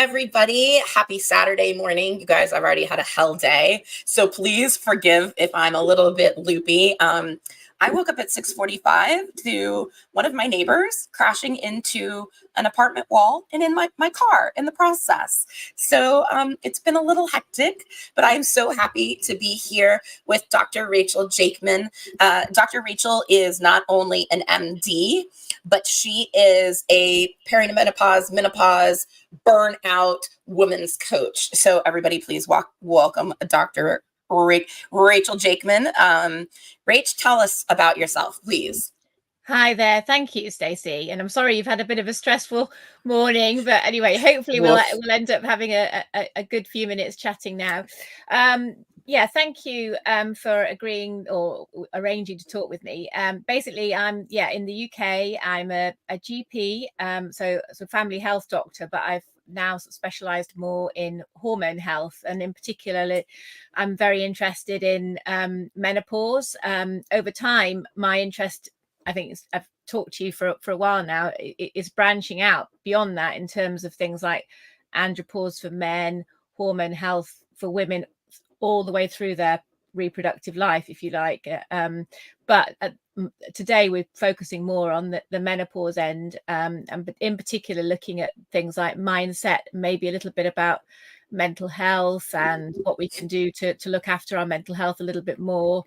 everybody. Happy Saturday morning. You guys, I've already had a hell day, so please forgive if I'm a little bit loopy. I woke up at 6:45 to one of my neighbors crashing into an apartment wall and in my car in the process. So it's been a little hectic, but I'm so happy to be here with Dr. Rachel Jakeman. Dr. Rachel is not only an MD, but she is a perimenopause, menopause, burnout women's coach. So everybody, please welcome Dr. Rachel Jakeman. Rach, tell us about yourself, please. Hi there. Thank you, Stacey. And I'm sorry you've had a bit of a stressful morning, but anyway, hopefully we'll end up having a good few minutes chatting now. Yeah, thank you for agreeing or arranging to talk with me. Basically, I'm in the UK. I'm a GP, so family health doctor, but I've now specialized more in hormone health, and in particular I'm very interested in menopause. Over time, my interest, I think I've talked to you for a while now, is branching out beyond that in terms of things like andropause for men, hormone health for women, all the way through their reproductive life, if you like. But today we're focusing more on the menopause end, and in particular looking at things like mindset, maybe a little bit about mental health and what we can do to look after our mental health a little bit more.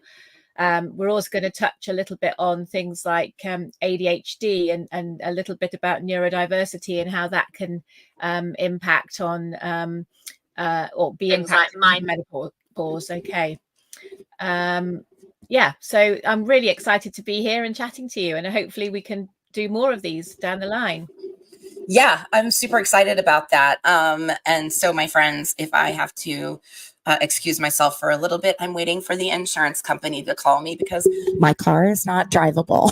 We're also going to touch a little bit on things like ADHD and a little bit about neurodiversity and how that can impact on or be impacted by menopause. Okay. So I'm really excited to be here and chatting to you, and hopefully we can do more of these down the line. Yeah, I'm super excited about that. And so, my friends, if I have to excuse myself for a little bit, I'm waiting for the insurance company to call me because my car is not drivable.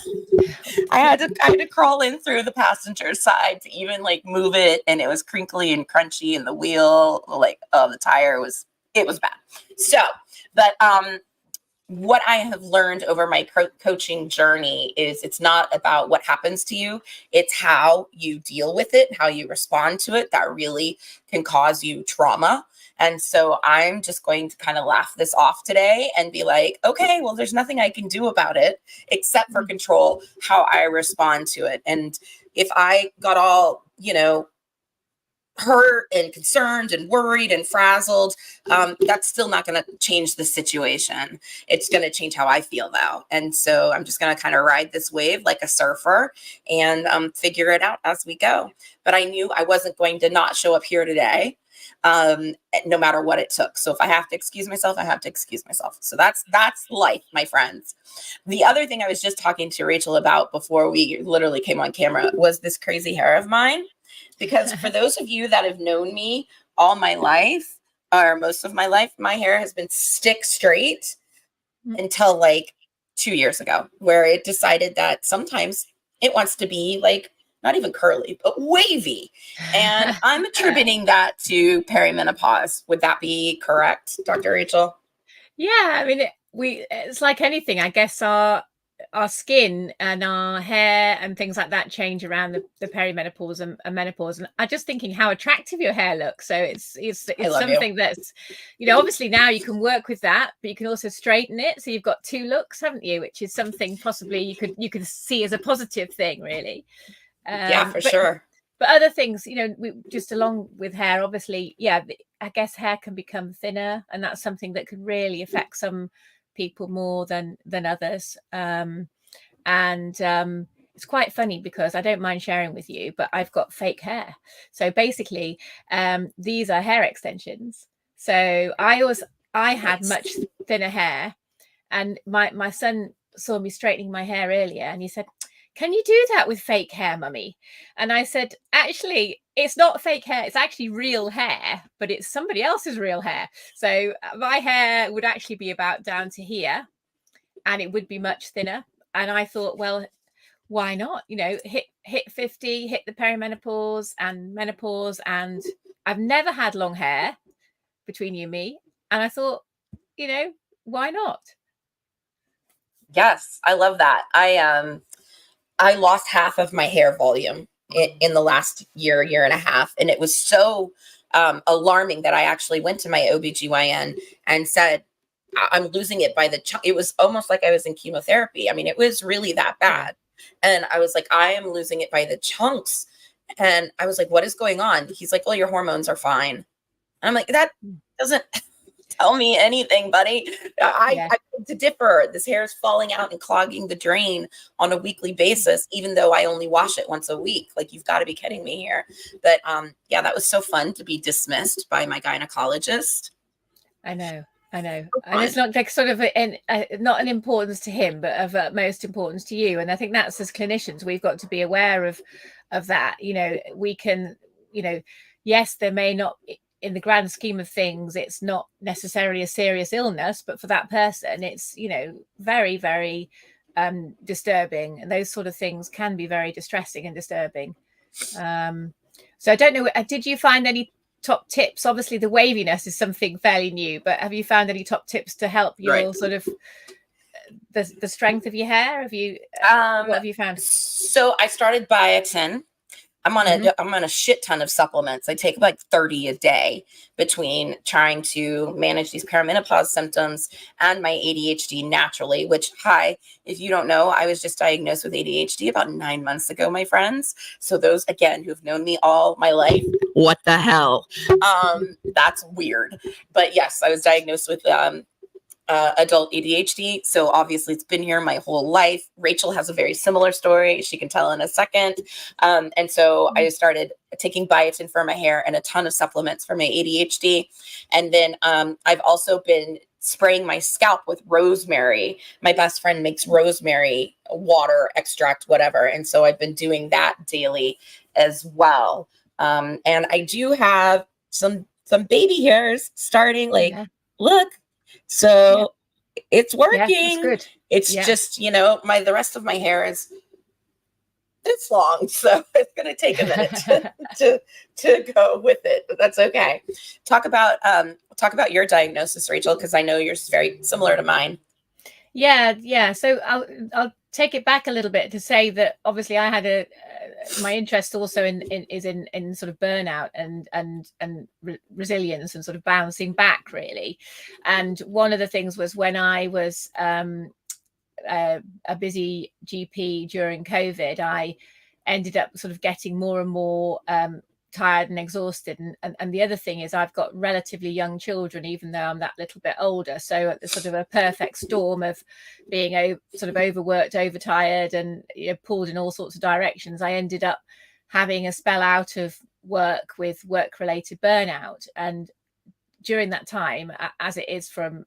I had to crawl in through the passenger side to even move it, and it was crinkly and crunchy, and the wheel, the tire was bad. So, but what I have learned over my coaching journey is it's not about what happens to you. It's how you deal with it, how you respond to it that really can cause you trauma. And so I'm just going to kind of laugh this off today and be like, okay, well, there's nothing I can do about it except for control how I respond to it. And if I got all, hurt and concerned and worried and frazzled, that's still not going to change the situation. It's going to change how I feel though. And so I'm just going to kind of ride this wave like a surfer and figure it out as we go. But I knew I wasn't going to not show up here today, no matter what it took. So if I have to excuse myself, I have to excuse myself. So that's life, my friends. The other thing I was just talking to Rachel about before we literally came on camera was this crazy hair of mine. Because for those of you that have known me all my life, or most of my life, my hair has been stick straight until 2 years ago, where it decided that sometimes it wants to be not even curly, but wavy. And I'm attributing that to perimenopause. Would that be correct, Dr. Rachel? Yeah, I mean, it's like anything, I guess. Our skin and our hair and things like that change around the perimenopause and menopause. And I'm just thinking how attractive your hair looks. So it's something that's, obviously now you can work with that, but you can also straighten it. So you've got two looks, haven't you? Which is something possibly you could see as a positive thing, really. Yeah, for sure. But other things, we just along with hair, obviously, I guess hair can become thinner, and that's something that could really affect some people more than others. It's quite funny because I don't mind sharing with you, but I've got fake hair. So basically, these are hair extensions. So I had much thinner hair, and my son saw me straightening my hair earlier, and he said, "Can you do that with fake hair, mummy?" And I said, actually, it's not fake hair. It's actually real hair, but it's somebody else's real hair. So my hair would actually be about down to here, and it would be much thinner. And I thought, well, why not? Hit 50, hit the perimenopause and menopause. And I've never had long hair between you and me. And I thought, why not? Yes, I love that. I lost half of my hair volume in the last year and a half. And it was so alarming that I actually went to my OBGYN and said, I'm losing it by the it was almost like I was in chemotherapy. I mean, it was really that bad. And I was like, I am losing it by the chunks. And I was like, what is going on? He's like, well, your hormones are fine. And I'm like, that doesn't tell me anything, buddy. I beg to differ. This hair is falling out and clogging the drain on a weekly basis, even though I only wash it once a week. Like, you've got to be kidding me here. But yeah, that was so fun to be dismissed by my gynecologist. I know. And it's not like sort of not an importance to him, but of utmost importance to you. And I think that's, as clinicians, we've got to be aware of that. You know, we can, you know, yes, there may not, in the grand scheme of things, it's not necessarily a serious illness, but for that person, it's, you know, very, very disturbing. And those sort of things can be very distressing and disturbing. So I don't know, did you find any top tips? Obviously the waviness is something fairly new, but have you found any top tips to help your sort of the strength of your hair? Have you what have you found? So I started biotin. I'm on a shit ton of supplements. I take like 30 a day between trying to manage these perimenopause symptoms and my ADHD naturally, which, hi, if you don't know, I was just diagnosed with ADHD about 9 months ago, my friends. So those, again, who've known me all my life, what the hell? That's weird. But yes, I was diagnosed with adult ADHD. So obviously it's been here my whole life. Rachel has a very similar story. She can tell in a second. And so I started taking biotin for my hair and a ton of supplements for my ADHD. And then I've also been spraying my scalp with rosemary. My best friend makes rosemary water, extract, whatever. And so I've been doing that daily as well. And I do have some baby hairs starting, like, look. So it's working. That's good. It's just, you know, the rest of my hair is, it's long, so it's going to take a minute to go with it, but that's okay. Talk about your diagnosis, Rachel, because I know yours is very similar to mine. Yeah. So I'll take it back a little bit to say that obviously I had my interest also is in sort of burnout and resilience and sort of bouncing back, really. And one of the things was when I was a busy GP during COVID, I ended up sort of getting more and more tired and exhausted. And the other thing is I've got relatively young children, even though I'm that little bit older. So it's sort of a perfect storm of being sort of overworked, overtired, and, you know, pulled in all sorts of directions. I ended up having a spell out of work with work-related burnout. And during that time, as it is for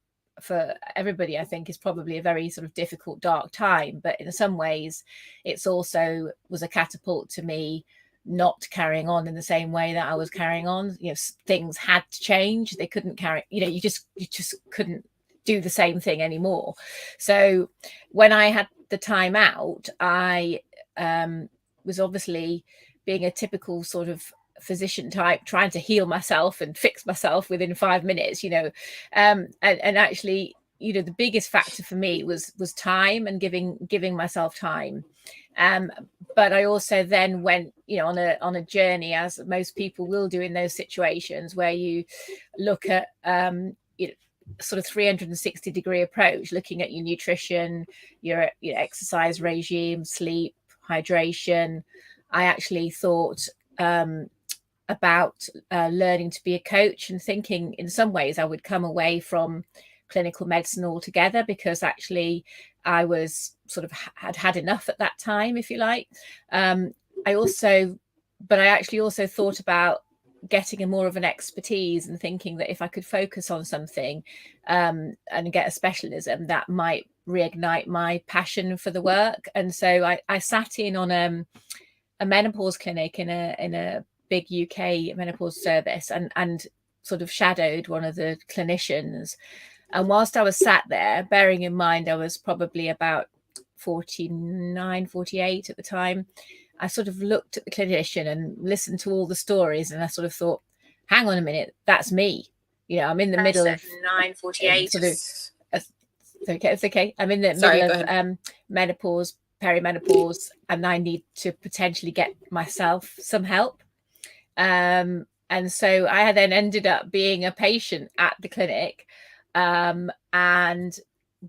everybody, I think is probably a very sort of difficult, dark time. But in some ways, it's also was a catapult to me not carrying on in the same way that I was carrying on. You know, things had to change. They couldn't carry, you know, you just couldn't do the same thing anymore. So when I had the time out, I was obviously being a typical sort of physician type, trying to heal myself and fix myself within 5 minutes, you know, and actually, you know, the biggest factor for me was time and giving myself time. But I also then went, you know, on a journey, as most people will do in those situations, where you look at you know, sort of 360-degree approach, looking at your nutrition, your exercise regime, sleep, hydration. I actually thought about learning to be a coach, and thinking in some ways I would come away from clinical medicine altogether, because actually I was sort of had enough at that time, if you like. I actually also thought about getting a more of an expertise, and thinking that if I could focus on something and get a specialism, that might reignite my passion for the work. And so I sat in on a menopause clinic in a big UK menopause service, and sort of shadowed one of the clinicians. And whilst I was sat there, bearing in mind I was probably about 49, 48 at the time, I sort of looked at the clinician and listened to all the stories, and I sort of thought, hang on a minute, that's me. You know, I'm in the middle of 9:48. Sort of, it's okay. I'm in the middle of menopause, perimenopause, and I need to potentially get myself some help. And so I then ended up being a patient at the clinic, and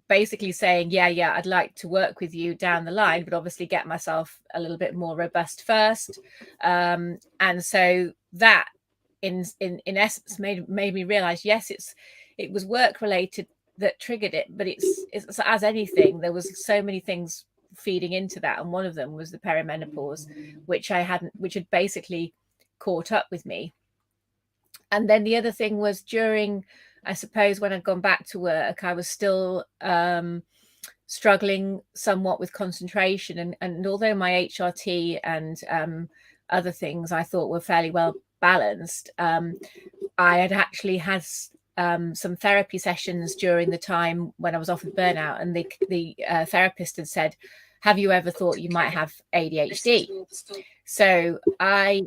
basically saying, yeah, I'd like to work with you down the line, but obviously get myself a little bit more robust first. And so that in essence made me realize, yes, it was work related that triggered it, but it's as anything, there was so many things feeding into that, and one of them was the perimenopause, which had basically caught up with me. And then the other thing was, during, I suppose, when I'd gone back to work, I was still struggling somewhat with concentration. And although my HRT and other things I thought were fairly well balanced, I had actually had some therapy sessions during the time when I was off with burnout. And the therapist had said, have you ever thought you might have ADHD? So I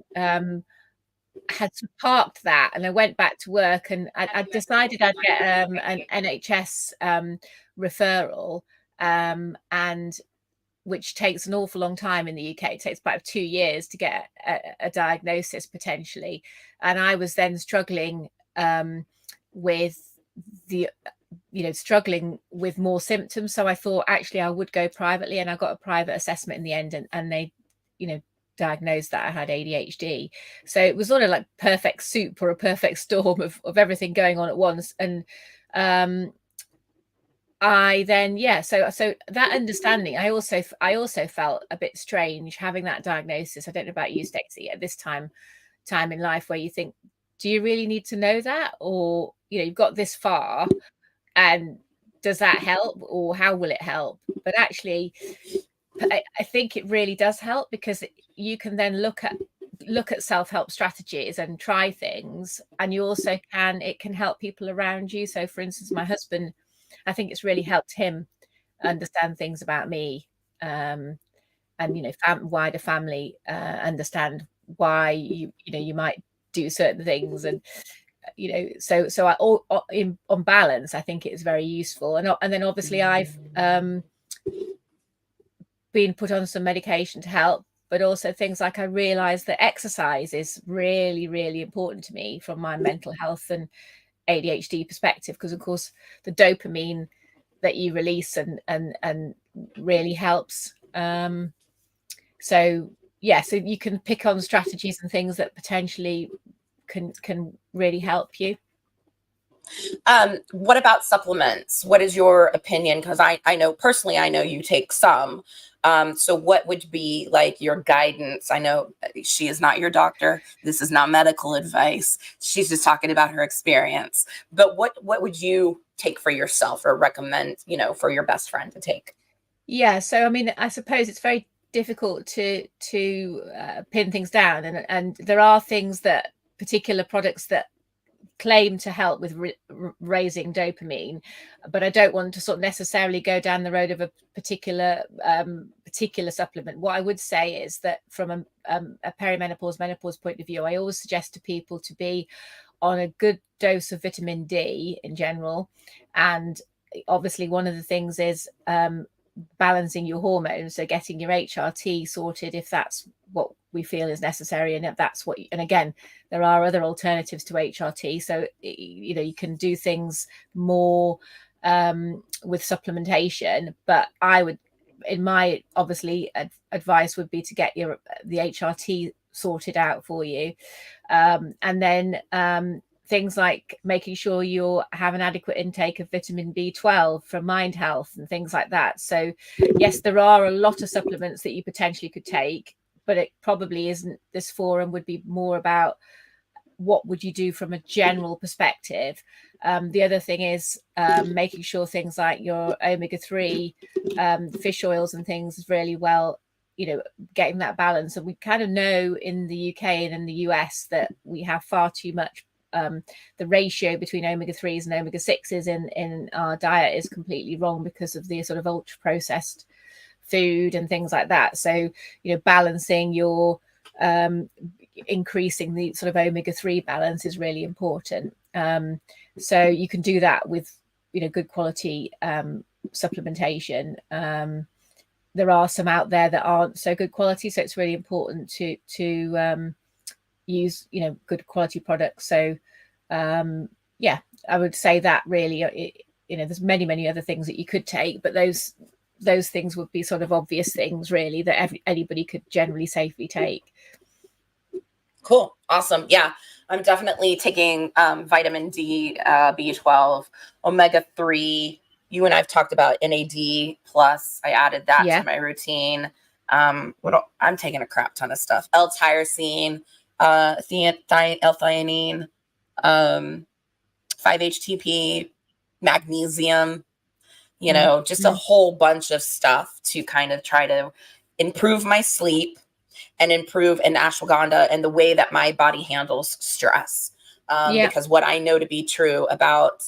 had parked that, and I went back to work, and I decided I'd get an NHS referral, and which takes an awful long time in the UK. It takes about 2 years to get a diagnosis potentially. And I was then struggling with struggling with more symptoms. So I thought actually I would go privately, and I got a private assessment in the end, and they, diagnosed that I had ADHD. So it was sort of like perfect soup, or a perfect storm of everything going on at once. And I then, so that understanding, I also felt a bit strange having that diagnosis. I don't know about you, Stacey, at this time in life, where you think, do you really need to know that? Or, you've got this far, and does that help, or how will it help? But actually, I think it really does help, because you can then look at self-help strategies and try things, and you also it can help people around you. So for instance, my husband, I think it's really helped him understand things about me, and wider family understand why you might do certain things. And so on balance, I think it's very useful. And then obviously I've been put on some medication to help, but also things like, I realized that exercise is really, really important to me from my mental health and ADHD perspective, because of course the dopamine that you release and really helps. So you can pick on strategies and things that potentially can really help you. What about supplements? What is your opinion? Because I know personally, I know you take some. So what would be like your guidance? I know she is not your doctor. This is not medical advice. She's just talking about her experience. But what would you take for yourself, or recommend, for your best friend to take? Yeah. So, I mean, I suppose it's very difficult to pin things down. And there are things, that particular products that claim to help with raising dopamine, but I don't want to sort of necessarily go down the road of a particular supplement. What I would say is that from a menopause point of view, I always suggest to people to be on a good dose of vitamin D in general. And obviously one of the things is balancing your hormones, so getting your HRT sorted if that's what we feel is necessary, and if that's what and again, there are other alternatives to HRT. So you can do things more with supplementation, but I would, in my obviously advice would be to get the HRT sorted out for you, and then things like making sure you have an adequate intake of vitamin B12 for mind health and things like that. So yes, there are a lot of supplements that you potentially could take, but it probably isn't, this forum would be more about what would you do from a general perspective. The other thing is making sure things like your omega-3 fish oils and things is really well, getting that balance. And we kind of know in the UK and in the US that we have far too much, the ratio between omega-3s and omega-6s in our diet is completely wrong, because of the sort of ultra processed food and things like that. So balancing your increasing the sort of omega-3 balance is really important. So you can do that with good quality supplementation. There are some out there that aren't so good quality, so it's really important to use, you know, good quality products. So yeah, I would say that really, you know, there's many other things that you could take, but those things would be sort of obvious things really that anybody could generally safely take. Cool. Awesome. Yeah, I'm definitely taking vitamin D, B12, omega-3. You and I've talked about NAD plus. I added that to my routine. I'm taking a crap ton of stuff. L-tyrosine, L-theanine, 5-HTP, magnesium, you know, just a whole bunch of stuff to kind of try to improve my sleep and improve in ashwagandha and the way that my body handles stress. Because what I know to be true about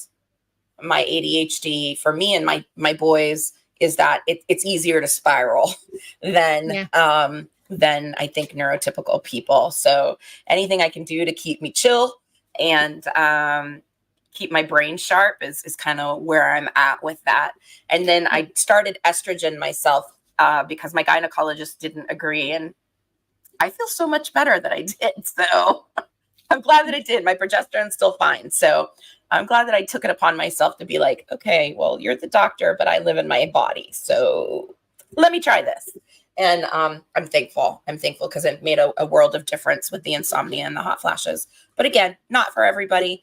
my ADHD for me and my boys is that it's easier to spiral than I think neurotypical people. So anything I can do to keep me chill and keep my brain sharp is kind of where I'm at with that. And then I started estrogen myself because my gynecologist didn't agree, and I feel so much better that I did. So I'm glad that I did. My progesterone's still fine. So I'm glad that I took it upon myself to be like, okay, well, you're the doctor, but I live in my body. So let me try this. And I'm thankful. I'm thankful because it made a world of difference with the insomnia and the hot flashes. But again, not for everybody.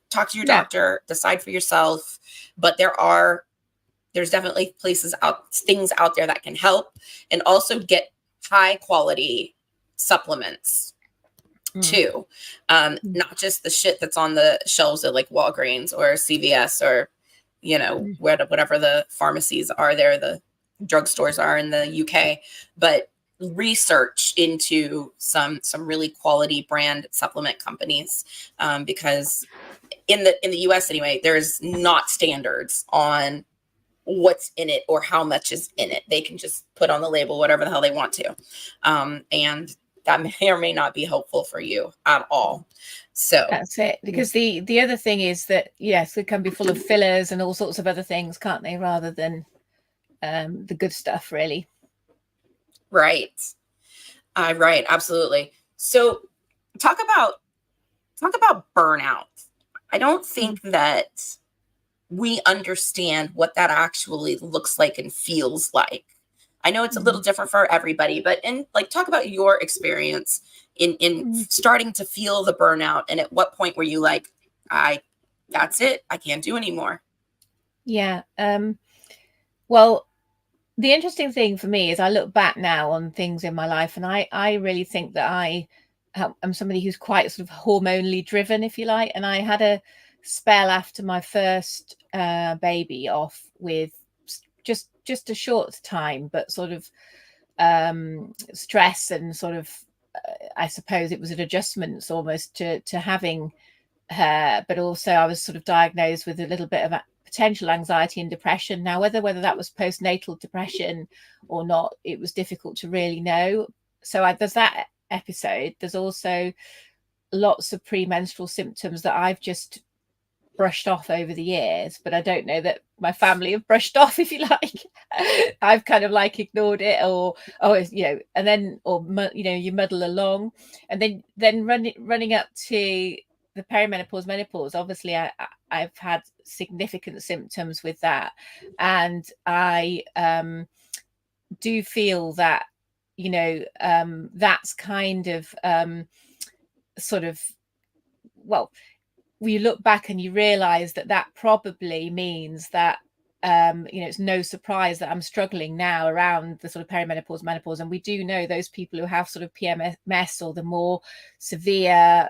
Talk to your doctor, decide for yourself. But there's definitely things out there that can help, and also get high quality supplements too. Not just the shit that's on the shelves at like Walgreens or CVS or, you know, whatever the pharmacies are there, the drugstores are in the UK, but research into some really quality brand supplement companies, because in the US anyway, there's not standards on what's in it or how much is in it. They can just put on the label whatever the hell they want to. And that may or may not be helpful for you at all. So that's it. Because the other thing is that, yes, it can be full of fillers and all sorts of other things, can't they? Rather than the good stuff, really. Right. Right. Absolutely. So talk about burnout. I don't think that we understand what that actually looks like and feels like. I know it's a little different for everybody, but talk about your experience in starting to feel the burnout, and at what point were you like, that's it, I can't do anymore? Yeah. Well, the interesting thing for me is I look back now on things in my life, and I really think that I'm somebody who's quite sort of hormonally driven, if you like. And I had a spell after my first baby off with just a short time, but sort of stress and sort of I suppose it was an adjustment almost to having her, but also I was sort of diagnosed with a little bit of potential anxiety and depression. Now, whether that was postnatal depression or not, it was difficult to really know. So there's that episode. There's also lots of premenstrual symptoms that I've just brushed off over the years, but I don't know that my family have brushed off, if you like. I've kind of like ignored it, or you know, and then you know, you muddle along, and then running up to the perimenopause, menopause. Obviously, I've had significant symptoms with that, and I do feel that, you know, that's kind of sort of, well, you look back and you realize that probably means that you know, it's no surprise that I'm struggling now around the sort of perimenopause, menopause. And we do know those people who have sort of PMS or the more severe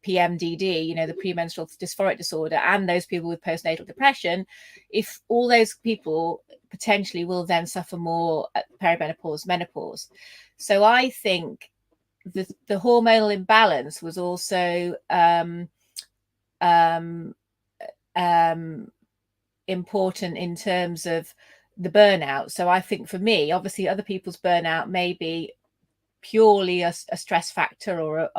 PMDD, you know, the premenstrual dysphoric disorder, and those people with postnatal depression, if all those people potentially will then suffer more at perimenopause, menopause. So I think the hormonal imbalance was also important in terms of the burnout. So I think for me, obviously other people's burnout may be purely a stress factor or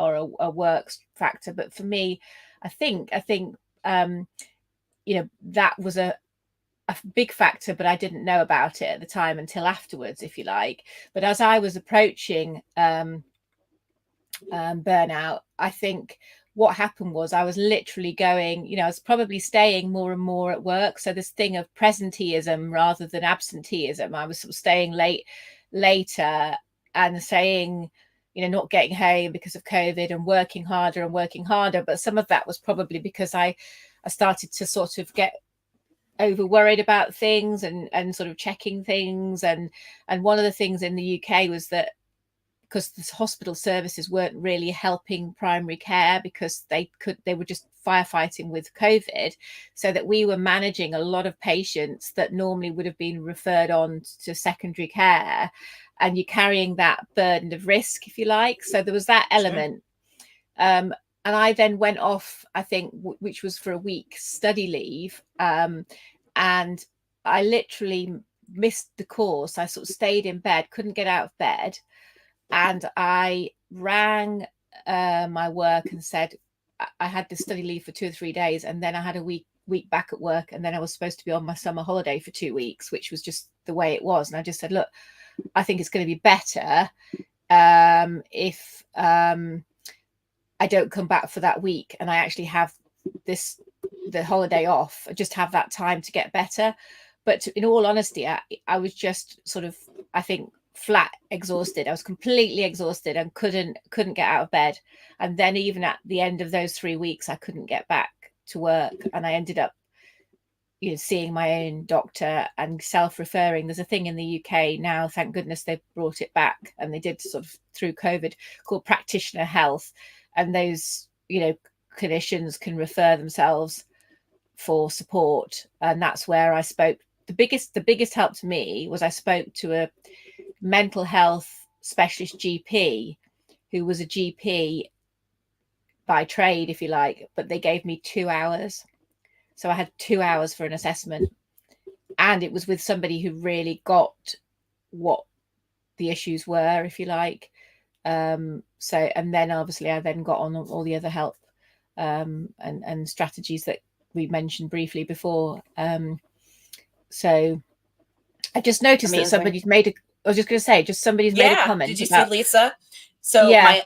a work factor, but for me, I think you know, that was a big factor, but I didn't know about it at the time until afterwards, if you like. But as I was approaching burnout, I think what happened was I was literally going, I was probably staying more and more at work. So this thing of presenteeism rather than absenteeism, I was sort of staying later and saying, not getting home because of COVID and working harder and working harder. But some of that was probably because I started to sort of get over worried about things and sort of checking things. And one of the things in the UK was that because the hospital services weren't really helping primary care because they were just firefighting with COVID, so that we were managing a lot of patients that normally would have been referred on to secondary care, and you're carrying that burden of risk, if you like. So there was that element. Sure. And I then went off, I think, which was for a week study leave. And I literally missed the course. I sort of stayed in bed, couldn't get out of bed. And I rang my work and said I had to study leave for 2 or 3 days, and then I had a week back at work, and then I was supposed to be on my summer holiday for 2 weeks, which was just the way it was. And I just said, look, I think it's going to be better if I don't come back for that week and I actually have the holiday off, just have that time to get better. But in all honesty, I was just sort of, I think, flat exhausted. I was completely exhausted and couldn't get out of bed. And then even at the end of those 3 weeks, I couldn't get back to work, and I ended up seeing my own doctor and self-referring. There's a thing in the UK now, thank goodness they've brought it back, and they did sort of through COVID, called practitioner health, and those clinicians can refer themselves for support. And that's where I spoke. The biggest help to me was I spoke to a mental health specialist GP who was a GP by trade, if you like, but they gave me 2 hours. So I had 2 hours for an assessment, and it was with somebody who really got what the issues were, if you like. So, and then obviously I then got on all the other help and strategies that we mentioned briefly before. So I just noticed that somebody's made I was just going to say, somebody's made a comment. Did you see Lisa? So my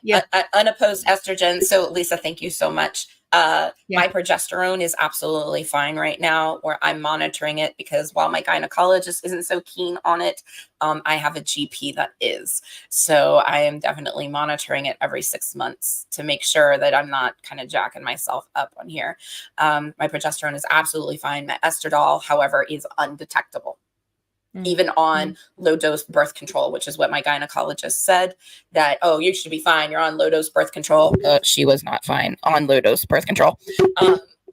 unopposed estrogen. So Lisa, thank you so much. My progesterone is absolutely fine right now, where I'm monitoring it, because while my gynecologist isn't so keen on it, I have a GP that is. So I am definitely monitoring it every 6 months to make sure that I'm not kind of jacking myself up on here. My progesterone is absolutely fine. My estradiol, however, is undetectable. Even on low dose birth control, which is what my gynecologist said, that, oh, you should be fine. You're on low dose birth control. She was not fine on low dose birth control.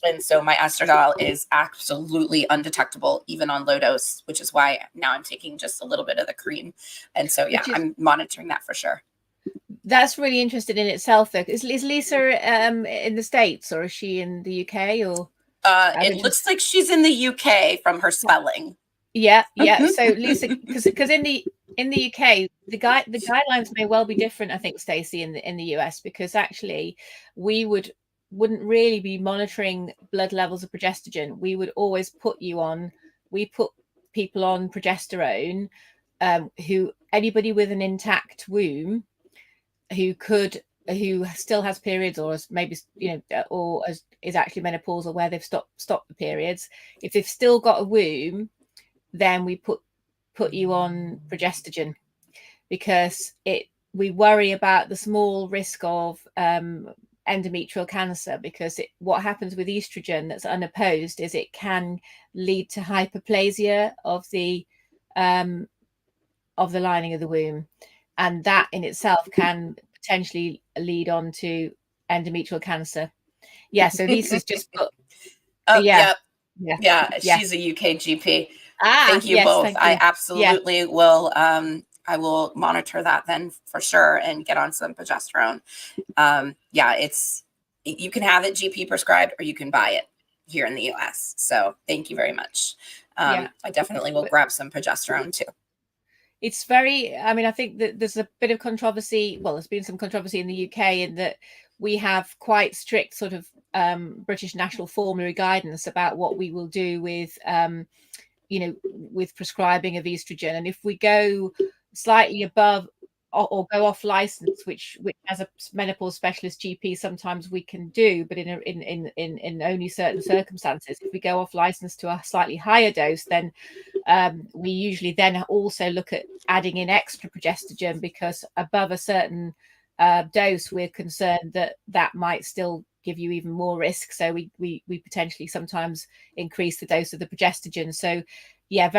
And so my estradiol is absolutely undetectable, even on low dose, which is why now I'm taking just a little bit of the cream. And so, I'm monitoring that for sure. That's really interesting in itself, though. Is Lisa in the States, or is she in the UK? Or it looks like she's in the UK from her spelling. Yeah. So Lisa, because in the UK, the guidelines may well be different, I think, Stacey, in the US, because actually we wouldn't really be monitoring blood levels of progesterone. We would always put people on progesterone, anybody with an intact womb who still has periods, or maybe or is actually menopausal, where they've stopped the periods. If they've still got a womb, then we put you on progesterone, because we worry about the small risk of endometrial cancer, because what happens with estrogen that's unopposed is it can lead to hyperplasia of the lining of the womb, and that in itself can potentially lead on to endometrial cancer. So Lisa's just put she's a UK GP. Thank you both. Thank you. I absolutely will. I will monitor that then for sure and get on some progesterone. You can have it GP prescribed, or you can buy it here in the US. So thank you very much. I definitely will grab some progesterone too. It's very, I think that there's a bit of controversy. Well, there's been some controversy in the UK in that we have quite strict sort of British national formulary guidance about what we will do with with prescribing of estrogen. And if we go slightly above or go off license, which as a menopause specialist GP sometimes we can do, but in only certain circumstances. If we go off license to a slightly higher dose, then we usually then also look at adding in extra progestogen, because above a certain dose, we're concerned that that might still give you even more risk. So we potentially sometimes increase the dose of the progestogen. So yeah,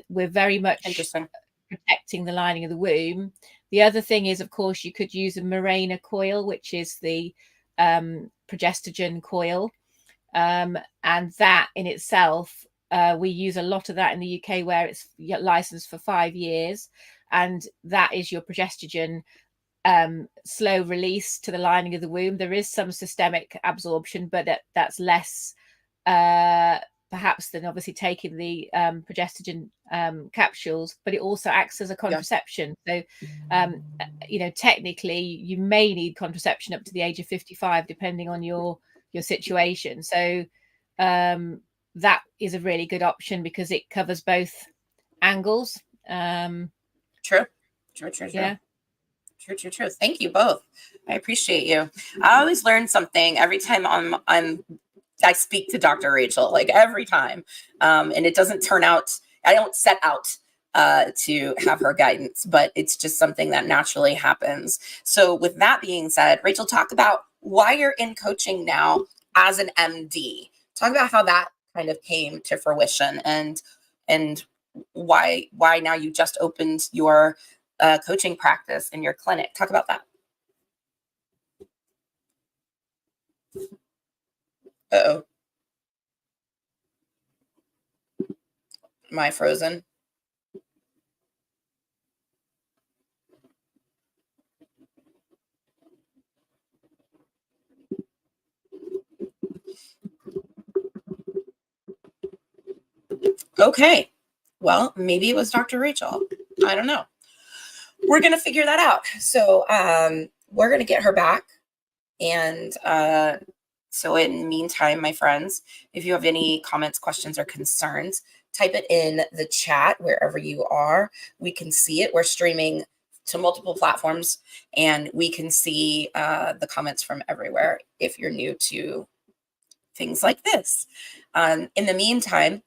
we're very much Interesting. protecting the lining of the womb. The other thing is, of course, you could use a Mirena coil, which is the progestogen coil. And that in itself, we use a lot of that in the UK, where it's licensed for 5 years. And that is your progestogen slow release to the lining of the womb. There is some systemic absorption, but that's less perhaps than obviously taking the progestogen capsules, but it also acts as a contraception. So, technically you may need contraception up to the age of 55, depending on your situation. So that is a really good option because it covers both angles. True. Yeah. True. Thank you both. I appreciate you. I always learn something every time I speak to Dr. Rachel, like every time. And it doesn't turn out, I don't set out to have her guidance, but it's just something that naturally happens. So with that being said, Rachel, talk about why you're in coaching now as an MD. Talk about how that kind of came to fruition, and why now you just opened your coaching practice in your clinic. Talk about that. Uh-oh. Am I frozen? Okay. Well, maybe it was Dr. Rachel. I don't know. We're going to figure that out. So we're going to get her back. And so in the meantime, my friends, if you have any comments, questions, or concerns, type it in the chat wherever you are. We can see it. We're streaming to multiple platforms, and we can see the comments from everywhere if you're new to things like this. In the meantime,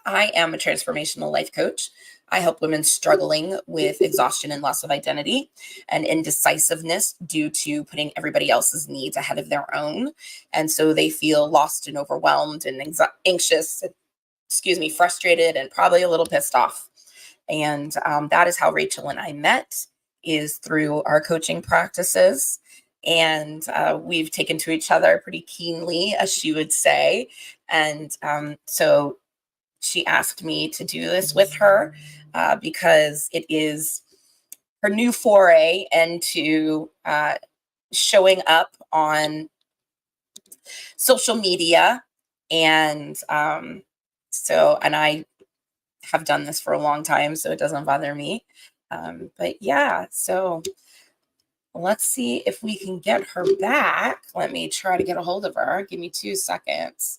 I am a transformational life coach. I help women struggling with exhaustion and loss of identity and indecisiveness due to putting everybody else's needs ahead of their own. And so they feel lost and overwhelmed and anxious, frustrated, and probably a little pissed off. And that is how Rachel and I met, is through our coaching practices. And we've taken to each other pretty keenly, as she would say. And so she asked me to do this with her because it is her new foray into showing up on social media. And and I have done this for a long time, so it doesn't bother me. But yeah, so let's see if we can get her back. Let me try to get a hold of her. Give me 2 seconds.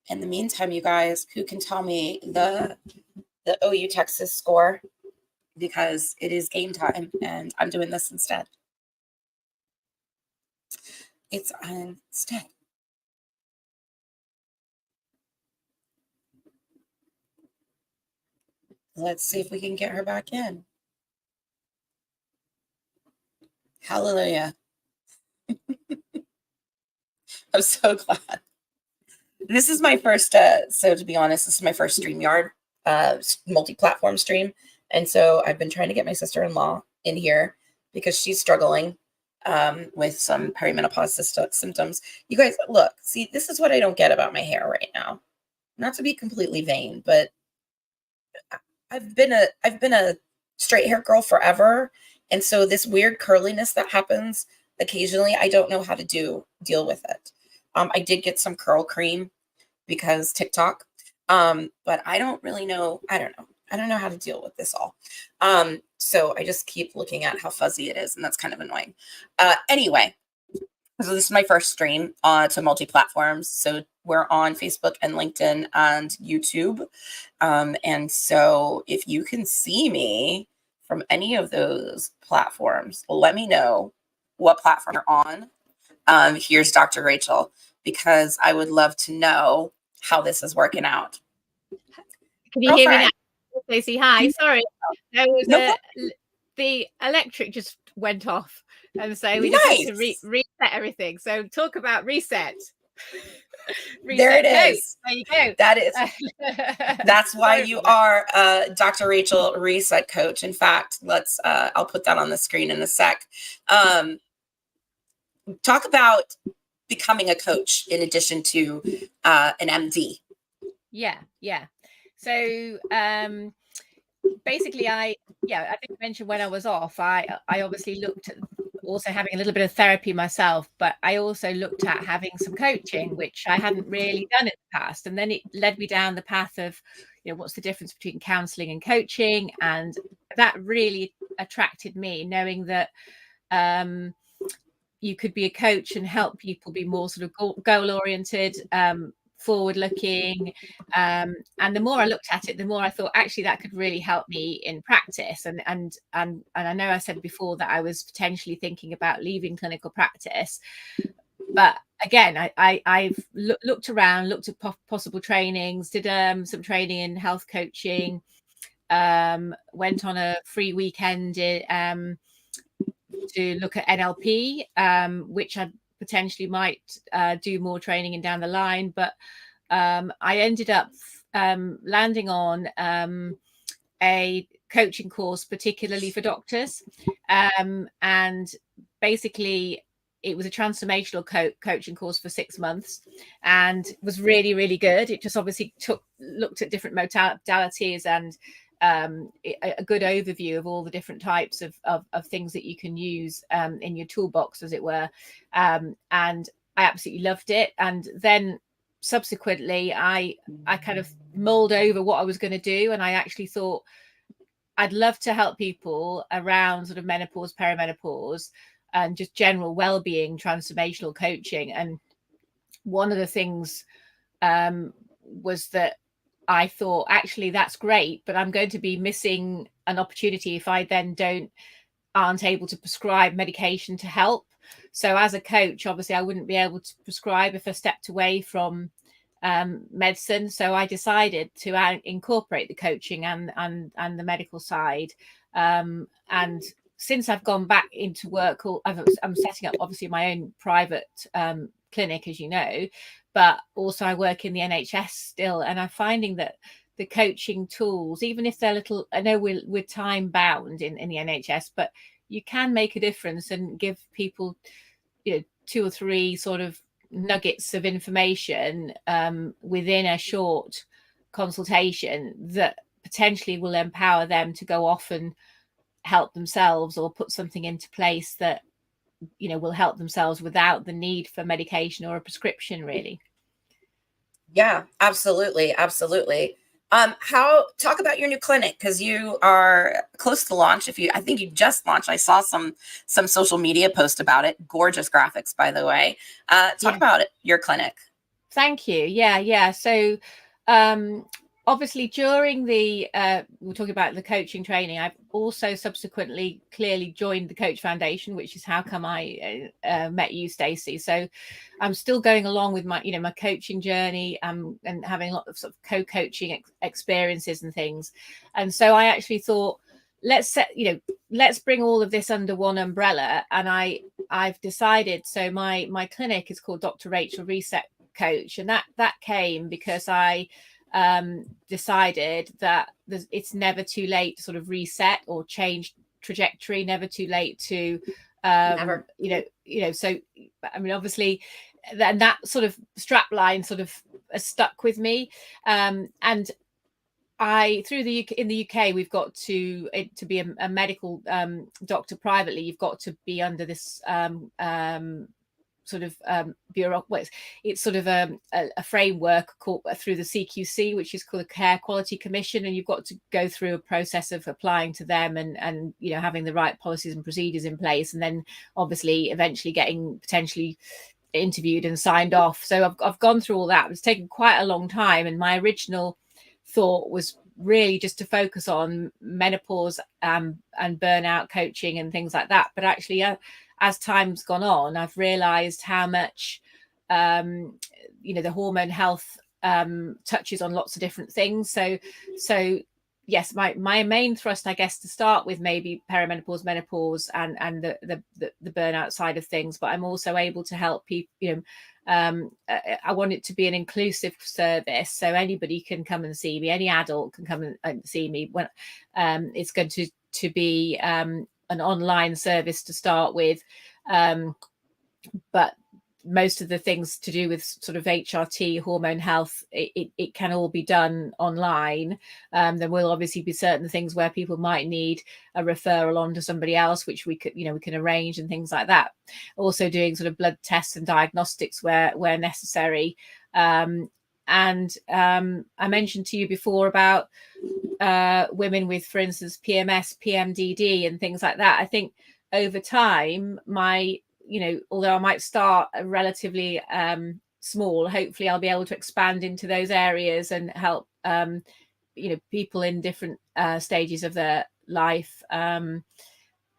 In the meantime, you guys, who can tell me the OU Texas score? Because it is game time and I'm doing this instead. It's instead. Let's see if we can get her back in. Hallelujah. I'm so glad. This is my first, so to be honest, this is my first StreamYard multi-platform stream. And so I've been trying to get my sister-in-law in here because she's struggling with some perimenopause symptoms. You guys, look, see, this is what I don't get about my hair right now. Not to be completely vain, but I've been a straight hair girl forever. And so this weird curliness that happens occasionally, I don't know how to deal with it. I did get some curl cream because TikTok, but I don't really know. I don't know how to deal with this all. So I just keep looking at how fuzzy it is, and that's kind of annoying. Anyway, So this is my first stream to multi-platforms. So we're on Facebook and LinkedIn and YouTube. And so if you can see me from any of those platforms, let me know what platform you're on. Here's Dr. Rachel, because I would love to know how this is working out. Can you hear me now? Stacey, hi. Sorry. There was the electric just went off. And so we just had to reset everything. So talk about reset. There it is. There you go. That is. That's why you are Dr. Rachel Reset Coach. In fact, let's. I'll put that on the screen in a sec. Talk about becoming a coach in addition to an MD. Yeah. So basically, I think I mentioned when I was off, I obviously looked at also having a little bit of therapy myself, but I also looked at having some coaching, which I hadn't really done in the past. And then it led me down the path of, what's the difference between counseling and coaching? And that really attracted me, knowing that you could be a coach and help people be more sort of goal oriented, forward looking, and the more I looked at it, the more I thought actually that could really help me in practice. And I know I said before that I was potentially thinking about leaving clinical practice, but again, I've looked around, looked at possible trainings, did some training in health coaching, went on a free weekend to look at NLP, which I potentially might do more training in down the line, but I ended up landing on a coaching course particularly for doctors, and basically it was a transformational coaching course for 6 months, and was really, really good. It just obviously looked at different modalities and a good overview of all the different types of things that you can use in your toolbox, as it were, and I absolutely loved it. And then subsequently I kind of mulled over what I was going to do, and I actually thought I'd love to help people around sort of menopause, perimenopause, and just general well-being, transformational coaching. And one of the things was that I thought, actually, that's great, but I'm going to be missing an opportunity if I then aren't able to prescribe medication to help. So as a coach, obviously, I wouldn't be able to prescribe if I stepped away from medicine. So I decided to incorporate the coaching and the medical side. And since I've gone back into work, I'm setting up obviously my own private clinic, as you know, but also I work in the NHS still, and I'm finding that the coaching tools, even if they're little, I know we're time bound in the NHS, but you can make a difference and give people, 2 or 3 sort of nuggets of information within a short consultation that potentially will empower them to go off and help themselves, or put something into place that will help themselves without the need for medication or a prescription, really. Yeah, absolutely. Talk about your new clinic, because you are close to launch. I think you just launched. I saw some social media post about it. Gorgeous graphics, by the way. Talk about it, your clinic. Thank you. Yeah. So obviously during we're talking about the coaching training, I've also subsequently clearly joined the Coach Foundation, which is how come I met you, Stacey. So I'm still going along with my my coaching journey, and having a lot of sort of co-coaching experiences and things. And so I actually thought, let's bring all of this under one umbrella. And I've decided, so my clinic is called Dr. Rachel Reset Coach, and that came because I decided that it's never too late to sort of reset or change trajectory, never too late to Never. So I mean, obviously that sort of strap line sort of stuck with me, and through in the UK, we've got to be a medical doctor privately, you've got to be under this sort of it's sort of a framework called through the CQC, which is called the Care Quality Commission, and you've got to go through a process of applying to them and you know, having the right policies and procedures in place, and then obviously eventually getting potentially interviewed and signed off. So I've gone through all that. It's taken quite a long time, and my original thought was really just to focus on menopause and burnout coaching and things like that. But actually, as time's gone on, I've realized how much you know, the hormone health touches on lots of different things. So yes, my main thrust, I guess, to start with, maybe perimenopause, menopause, and the burnout side of things. But I'm also able to help people, you know, I want it to be an inclusive service, so anybody can come and see me, any adult can come and see me. When it's going to be an online service to start with, but most of the things to do with sort of HRT, hormone health, it can all be done online. There will obviously be certain things where people might need a referral on to somebody else, which we can arrange and things like that. Also doing sort of blood tests and diagnostics where necessary. And I mentioned to you before about women with, for instance, PMS, PMDD and things like that. I think over time, you know, although I might start relatively small, hopefully I'll be able to expand into those areas and help, you know, people in different stages of their life. And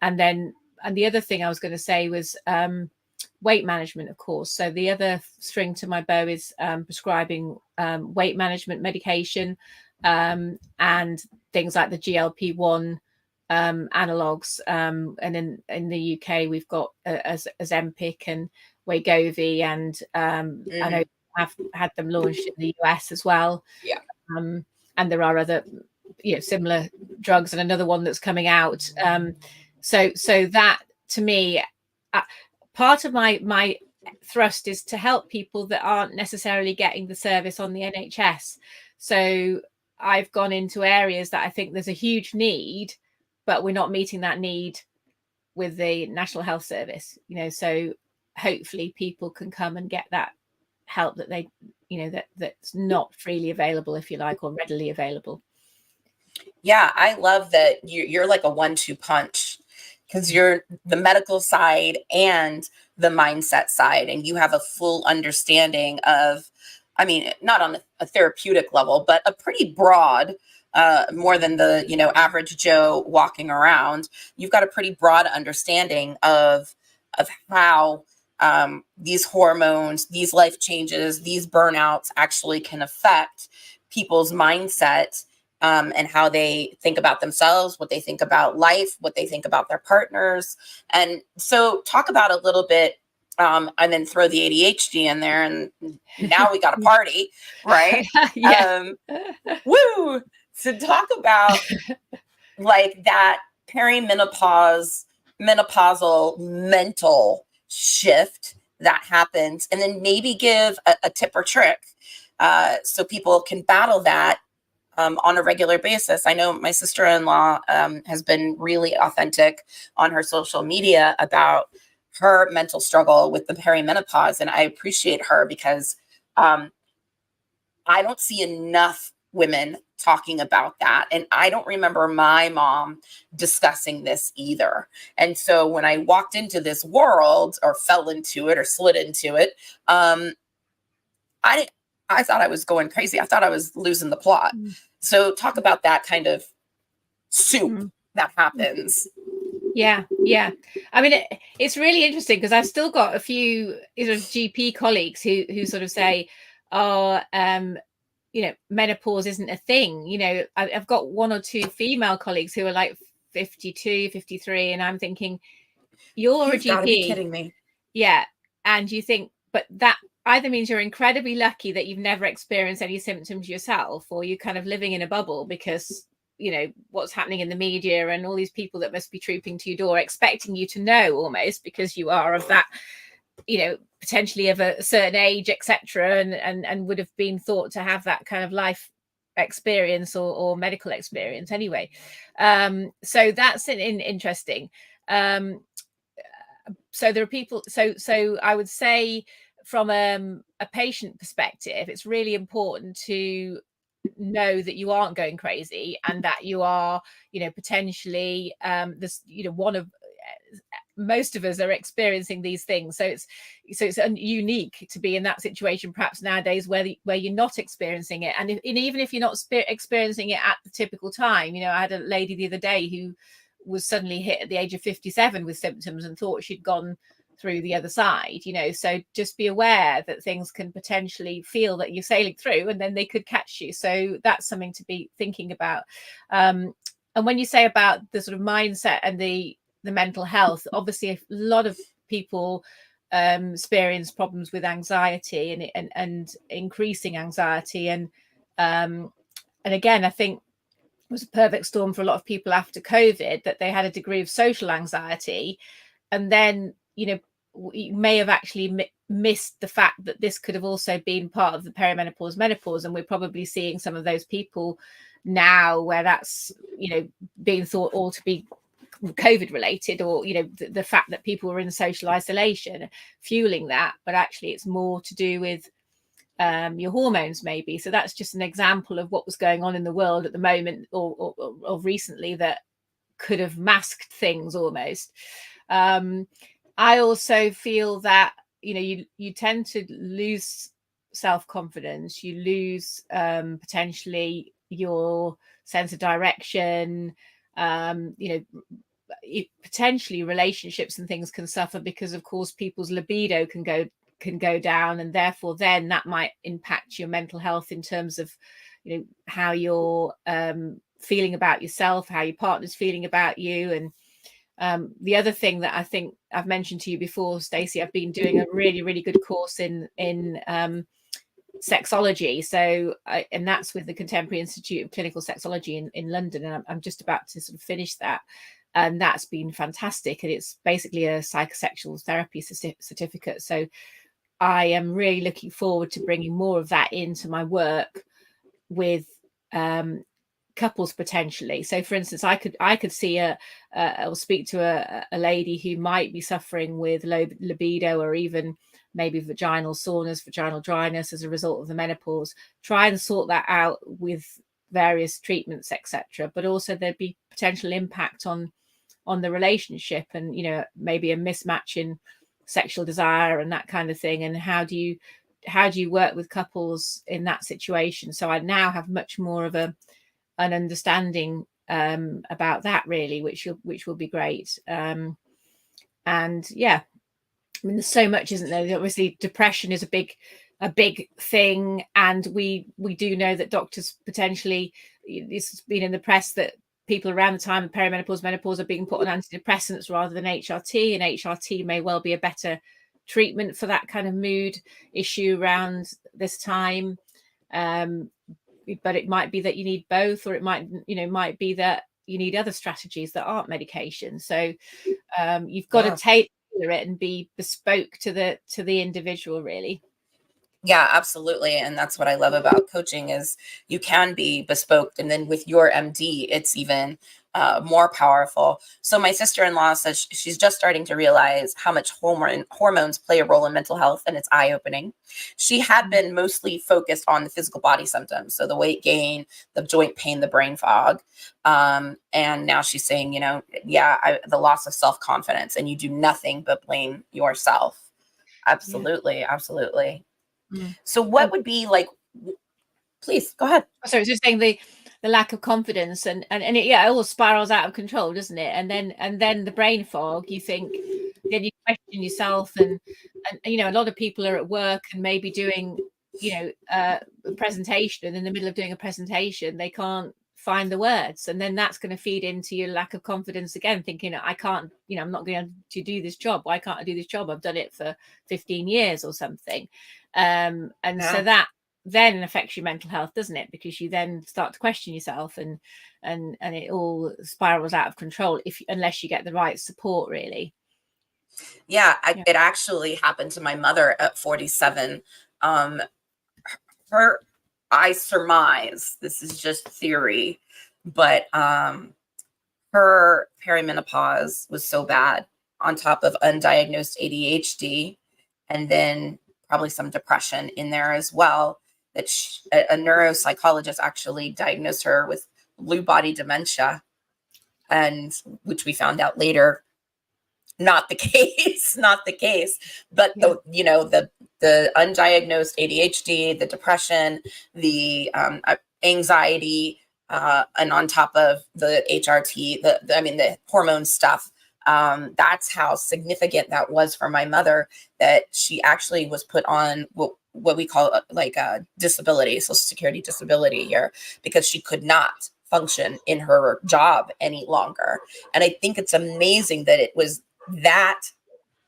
the other thing I was going to say was weight management, of course. So the other string to my bow is prescribing weight management medication and things like the GLP-1 analogues, and in the UK we've got Ozempic and Wegovy, and I know I've had them launched in the US as well. Yeah. And there are other, you know, similar drugs, and another one that's coming out. So that, to me, part of my thrust is to help people that aren't necessarily getting the service on the NHS. So I've gone into areas that I think there's a huge need, but we're not meeting that need with the National Health Service, you know. So hopefully people can come and get that help that they, you know, that's not freely available, if you like, or readily available. Yeah, I love that you're like a 1-2 punch, because you're the medical side and the mindset side, and you have a full understanding of, I mean, not on a therapeutic level, but a pretty broad, more than the, you know, average Joe walking around. You've got a pretty broad understanding of how these hormones, these life changes, these burnouts actually can affect people's mindset, and how they think about themselves, what they think about life, what they think about their partners. And so talk about a little bit, and then throw the ADHD in there, and now we got a party, right? Yeah. Woo! So talk about like that perimenopause, menopausal mental shift that happens, and then maybe give a tip or trick so people can battle that on a regular basis. I know my sister-in-law has been really authentic on her social media about her mental struggle with the perimenopause, and I appreciate her, because I don't see enough women talking about that. And I don't remember my mom discussing this either. And so when I walked into this world, or fell into it, or slid into it, I thought I was going crazy. I thought I was losing the plot. So talk about that kind of soup that happens. Yeah. I mean, it's really interesting, because I've still got a few sort of GP colleagues who sort of say, oh, you know, menopause isn't a thing. You know, I've got 1 or 2 female colleagues who are like 52, 53, and I'm thinking, you're a GP. Gotta be kidding me. Yeah. And you think, but that either means you're incredibly lucky that you've never experienced any symptoms yourself, or you're kind of living in a bubble, because, you know, what's happening in the media and all these people that must be trooping to your door expecting you to know, almost, because you are of that, you know, potentially of a certain age, etc., and would have been thought to have that kind of life experience or medical experience anyway. So that's interesting. so there are people, so I would say from a patient perspective, it's really important to know that you aren't going crazy, and that you are, potentially this, one of most of us are experiencing these things. So it's unique to be in that situation, perhaps nowadays, where you're not experiencing it. And even if you're not experiencing it at the typical time, I had a lady the other day who was suddenly hit at the age of 57 with symptoms and thought she'd gone through the other side. So just be aware that things can potentially feel that you're sailing through, and then they could catch you. So that's something to be thinking about. And when you say about the sort of mindset and the mental health, obviously a lot of people experience problems with anxiety and increasing anxiety, and again, I think it was a perfect storm for a lot of people after COVID, that they had a degree of social anxiety, and then you may have actually missed the fact that this could have also been part of the perimenopause menopause, and we're probably seeing some of those people now where that's being thought all to be COVID related, or the fact that people were in social isolation fueling that, but actually it's more to do with your hormones maybe. So that's just an example of what was going on in the world at the moment, or recently, that could have masked things almost. I also feel that you tend to lose self-confidence, you lose potentially your sense of direction, potentially relationships and things can suffer, because of course people's libido can go down, and therefore then that might impact your mental health in terms of how you're feeling about yourself, how your partner's feeling about you. And the other thing that I think I've mentioned to you before, Stacey, I've been doing a really, really good course in sexology. So and that's with the Contemporary Institute of Clinical Sexology in London, and I'm just about to sort of finish that. And that's been fantastic. And it's basically a psychosexual therapy certificate. So I am really looking forward to bringing more of that into my work with couples potentially. So for instance, I could see or speak to a lady who might be suffering with low libido, or even maybe vaginal soreness, vaginal dryness as a result of the menopause, try and sort that out with various treatments, etc. But also there'd be potential impact on the relationship, and maybe a mismatch in sexual desire and that kind of thing. And how do you work with couples in that situation? So I now have much more of an understanding about that, really, which will be great. And yeah, I mean, there's so much, isn't there? Obviously depression is a big thing, and we do know that doctors potentially, this has been in the press, that people around the time of perimenopause, menopause are being put on antidepressants rather than HRT, and HRT may well be a better treatment for that kind of mood issue around this time. But it might be that you need both, or it might be that you need other strategies that aren't medication. So you've got to tailor it and be bespoke to the individual, really. Yeah, absolutely. And that's what I love about coaching, is you can be bespoke. And then with your MD, it's even more powerful. So my sister-in-law says she's just starting to realize how much hormones play a role in mental health, and it's eye-opening. She had been mostly focused on the physical body symptoms, so the weight gain, the joint pain, the brain fog. And now she's saying, the loss of self-confidence, and you do nothing but blame yourself. Absolutely. Yeah. Absolutely. So what would be like, please go ahead. So it's just saying the lack of confidence, and it all spirals out of control, doesn't it? And then the brain fog, you think, then you question yourself, and a lot of people are at work and maybe doing a presentation, and in the middle of doing a presentation they can't find the words, and then that's going to feed into your lack of confidence again, thinking, I can't, I'm not going to do this job. Why can't I do this job? I've done it for 15 years or something. So that then affects your mental health, doesn't it? Because you then start to question yourself, and it all spirals out of control unless you get the right support, really. Yeah, it actually happened to my mother at 47. I surmise, this is just theory, but her perimenopause was so bad on top of undiagnosed ADHD, and then probably some depression in there as well. That a neuropsychologist actually diagnosed her with Lewy body dementia, and which we found out later, not the case, not the case. But the undiagnosed ADHD, the depression, the anxiety, and on top of the HRT, the hormone stuff. That's how significant that was for my mother, that she actually was put on what we call like a disability, Social Security disability here, because she could not function in her job any longer. And I think it's amazing that it was that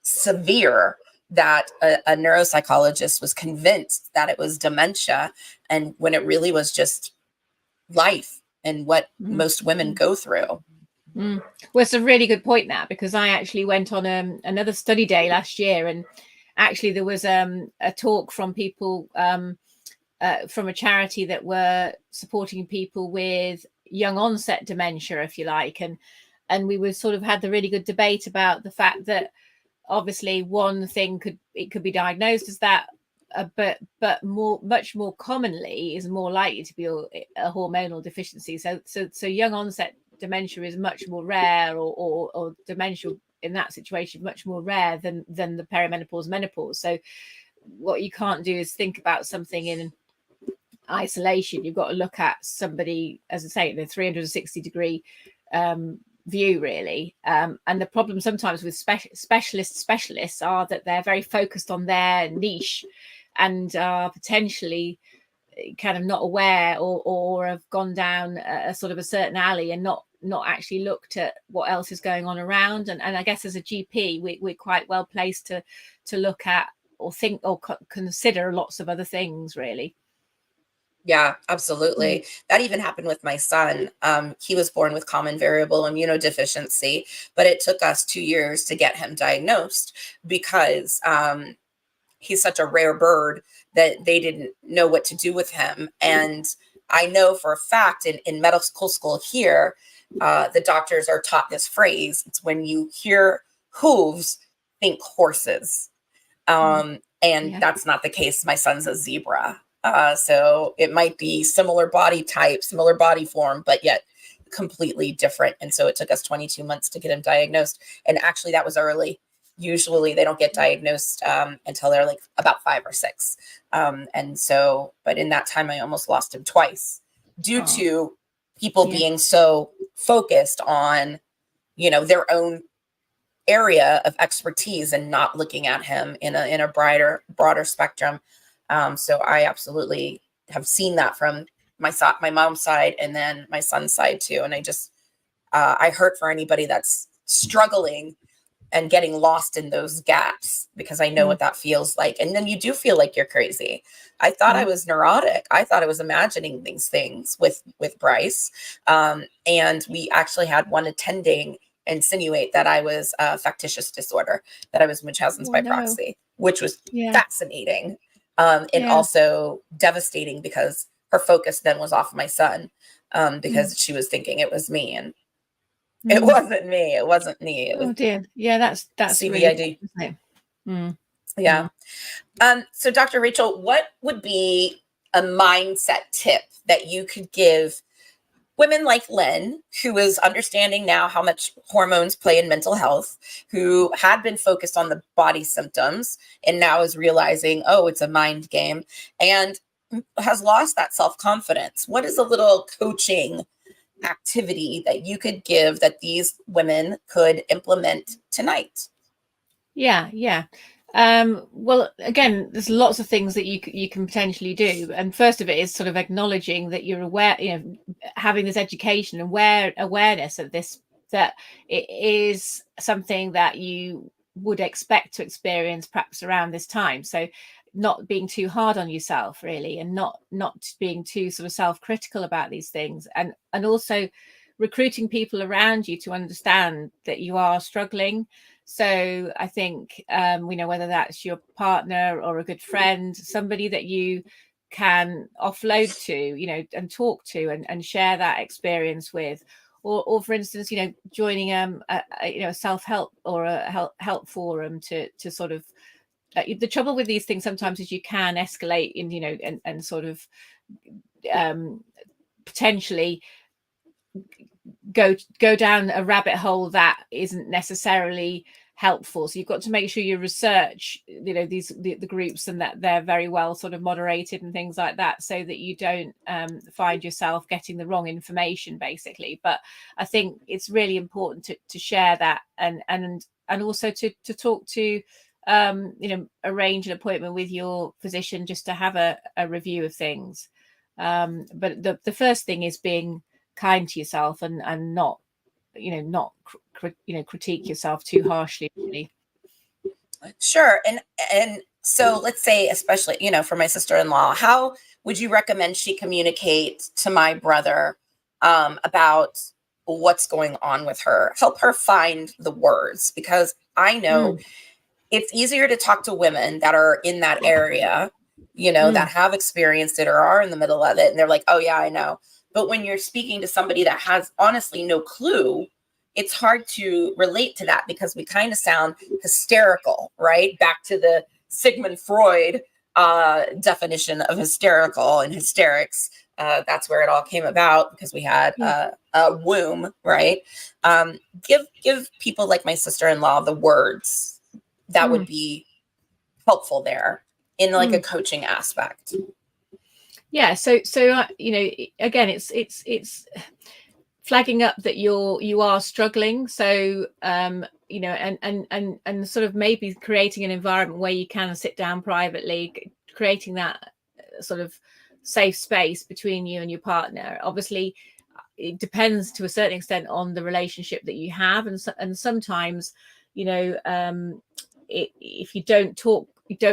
severe that a neuropsychologist was convinced that it was dementia, and when it really was just life and what most women go through. Well, it's a really good point now, because I actually went on another study day last year, and actually there was a talk from people from a charity that were supporting people with young onset dementia, if you like, and we were sort of had the really good debate about the fact that obviously one thing could be diagnosed as that, but much more commonly is more likely to be a hormonal deficiency. So young onset dementia is much more rare, or dementia in that situation much more rare than the perimenopause, menopause. So what you can't do is think about something in isolation. You've got to look at somebody, as I say, in a 360-degree view, really. And the problem sometimes with specialists are that they're very focused on their niche, and are potentially kind of not aware, or have gone down a sort of a certain alley, and not actually looked at what else is going on around. And I guess as a GP, we're quite well placed to look at, or think, or consider lots of other things, really. Yeah, absolutely. That even happened with my son. He was born with common variable immunodeficiency, but it took us 2 years to get him diagnosed, because he's such a rare bird that they didn't know what to do with him. And I know for a fact in medical school here, the doctors are taught this phrase. It's when you hear hooves, think horses. And that's not the case. My son's a zebra. So it might be similar body type, similar body form, but yet completely different. And so it took us 22 months to get him diagnosed. And actually that was early. Usually they don't get diagnosed until they're like about 5 or 6. And so, but in that time, I almost lost him twice due to people being so focused on, their own area of expertise, and not looking at him in a broader spectrum. So I absolutely have seen that from my mom's side, and then my son's side too. And I hurt for anybody that's struggling and getting lost in those gaps, because I know what that feels like. And then you do feel like you're crazy. I thought I was neurotic. I thought I was imagining these things with Bryce. And we actually had one attending insinuate that I was a factitious disorder, that I was Munchausen's by proxy, which was fascinating. And also devastating, because her focus then was off my son, because she was thinking it was me, and it wasn't me. It wasn't me. It was, oh dear. Yeah, that's CVID. Really, yeah. So Dr. Rachel, what would be a mindset tip that you could give women like Lynn, who is understanding now how much hormones play in mental health, who had been focused on the body symptoms and now is realizing, oh, it's a mind game, and has lost that self-confidence? What is a little coaching activity that you could give that these women could implement tonight? Yeah. Well, again, there's lots of things that you can potentially do. And first of it is sort of acknowledging that you're aware, having this education and awareness of this, that it is something that you would expect to experience perhaps around this time. So not being too hard on yourself, really, and not being too sort of self-critical about these things, and also recruiting people around you to understand that you are struggling. So I think, whether that's your partner or a good friend, somebody that you can offload to, and talk to, and share that experience with, or for instance, joining a self-help or a help forum to sort of the trouble with these things sometimes is you can escalate in, and sort of potentially go down a rabbit hole that isn't necessarily helpful. So you've got to make sure you research, the groups, and that they're very well sort of moderated and things like that, so that you don't find yourself getting the wrong information, basically. But I think it's really important to share that, and also to talk to arrange an appointment with your physician just to have a review of things. But the first thing is being kind to yourself and not critique yourself too harshly, really. Sure. And so let's say, especially, for my sister-in-law, how would you recommend she communicate to my brother about what's going on with her? Help her find the words, because I know it's easier to talk to women that are in that area, that have experienced it or are in the middle of it. And they're like, oh yeah, I know. But when you're speaking to somebody that has honestly no clue, it's hard to relate to that, because we kind of sound hysterical, right? Back to the Sigmund Freud definition of hysterical and hysterics. That's where it all came about, because we had a womb, right? Give people like my sister-in-law the words that would be helpful there in like a coaching aspect. Yeah. So again, it's flagging up that you are struggling. So and sort of maybe creating an environment where you can sit down privately, creating that sort of safe space between you and your partner. Obviously, it depends to a certain extent on the relationship that you have, and sometimes, if you don't